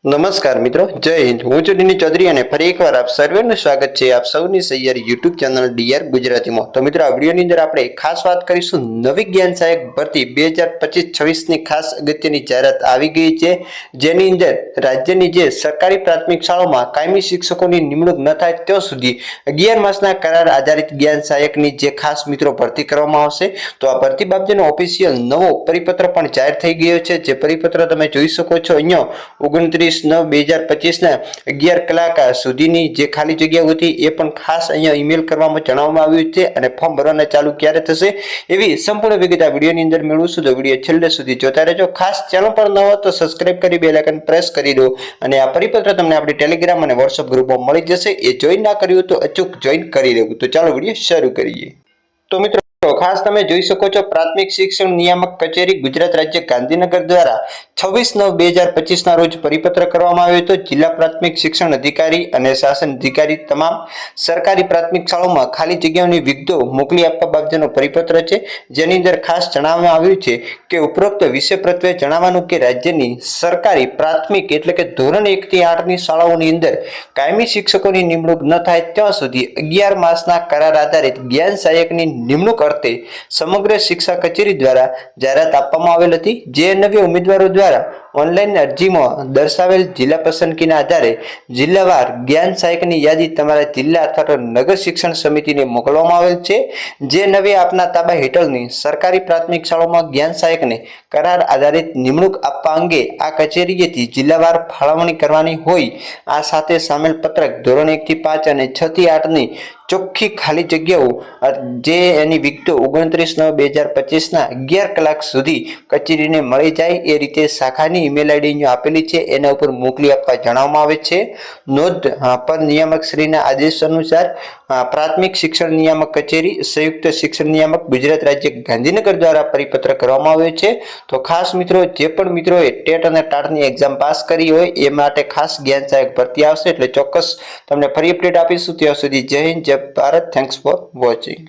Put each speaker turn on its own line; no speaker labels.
નમસ્કાર મિત્રો, જય હિન્દ। હું છું ડીની ચૌધરી અને ફરી એકવાર આપ સર્વેનું સ્વાગત છે આપ સૌની સૈયારી યુટ્યુબ ચેનલ ડીઆર ગુજરાતીમાં। તો મિત્રો, આ વિડીયોની અંદર આપણે ખાસ વાત કરીશું નવી જ્ઞાન સહાયક ભરતી 2025-26 ની ખાસ અગત્યની જાહેરાત આવી ગઈ છે, જેની અંદર રાજ્યની જે સરકારી પ્રાથમિક શાળાઓમાં કાયમી શિક્ષકોની નિમણૂક ન થાય ત્યાં સુધી 11 માસના કરાર આધારિત જ્ઞાન સહાયકની જે ખાસ મિત્રો ભરતી કરવામાં આવશે। તો આ ભરતી બાબતનો ઓફિશિયલ નવો પરિપત્ર પણ જાહેર થઈ ગયો છે। જે પરિપત્ર તમે જોઈ શકો છો અહીંયા 29/9/2025 ના 11 કલાક સુધીની જે ખાલી જગ્યાઓ હતી એ પણ ખાસ અહીંયા ઈમેલ કરવામાં જણાવવામાં આવ્યું છે અને ફોર્મ ભરવાના ચાલુ ક્યારે થશે એવી સંપૂર્ણ વિગત આ વિડીયોની અંદર મેળવશું। તો વિડીયો છેલ્લે સુધી જોતા રહેજો। ખાસ ચેનલ પર ન હો તો સબસ્ક્રાઇબ કરી બેલ આઇકન પ્રેસ કરી દો અને આ પરિપત્ર તમને આપણી ટેલિગ્રામ અને વોટ્સએપ ગ્રુપમાં મળી જશે। એ જોઈન ના કર્યું તો અચૂક જોઈન કરી લેવું। તો ચાલો વિડીયો શરૂ કરીએ। તો મિત્રો, ખાસ તમે જોઈ શકો છો પ્રાથમિક શિક્ષણ નિયામક કચેરી ગુજરાત રાજ્ય ગાંધીનગર દ્વારા 26/9/2025 ના રોજ પરિપત્ર કરવામાં આવ્યો હતો। જિલ્લા પ્રાથમિક શિક્ષણ અધિકારી અને શાસન અધિકારી તમામ સરકારી પ્રાથમિક શાળાઓમાં ખાલી જગ્યાઓની વિગતો મોકલી આપવા બાબતનો પરિપત્ર છે, જેની અંદર ખાસ જણાવવામાં આવ્યું છે કે ઉપરોક્ત વિષય પ્રત્યે જણાવવાનું કે રાજ્યની સરકારી પ્રાથમિક એટલે કે ધોરણ 1 થી 8 ની શાળાઓની અંદર કાયમી શિક્ષકોની નિમણૂક ન થાય ત્યાં સુધી 11 માસના કરાર આધારિત જ્ઞાન સહાયકની નિમણૂક અર્થે સમગ્ર શિક્ષા કચેરી દ્વારા જાહેરાત આપવામાં આવેલ હતી। જે નવી ઉમેદવારો દ્વારા ઓનલાઈન અરજીમાં દર્શાવેલ જિલ્લા પસંદગીના આધારે જિલ્લાવાર જ્ઞાન સહાયકની યાદી તમારા જિલ્લા અથવા તો નગર શિક્ષણ સમિતિને મોકલવામાં આવેલ છે। જે નવી આપના તાબા હેઠળની સરકારી પ્રાથમિક શાળાઓમાં જ્ઞાન સહાયકને કરાર આધારિત નિમણૂક આપવા અંગે આ કચેરીએથી જિલ્લાવાર ફાળવણી કરવાની હોય। આ સાથે સામેલ પત્રક ધોરણ 1 થી 5 અને 6 થી 8 ની ચોખ્ખી ખાલી જગ્યાઓ જે એની વિગતો 29/9/2025 ના 11 કલાક સુધી કચેરીને મળી જાય એ રીતે શાખાની ઈમેલ આઈડી આપેલી છે એના ઉપર મોકલી આપવા જણાવવામાં આવે છે। નોંધ, પર નિયામક શ્રીના આદેશ અનુસાર પ્રાથમિક શિક્ષણ નિયામક કચેરી સંયુક્ત શિક્ષણ નિયામક ગુજરાત રાજ્ય ગાંધીનગર દ્વારા પરિપત્ર કરવામાં આવ્યો છે। તો ખાસ મિત્રો, જે પણ મિત્રોએ ટેટ અને ટાટની એક્ઝામ પાસ કરી હોય એ માટે ખાસ જ્ઞાન સહાયક ભરતી આવશે એટલે ચોક્કસ તમને ફરી અપડેટ આપીશું। ત્યાં સુધી જય હિન્દ, જય ભારત। Thanks for watching.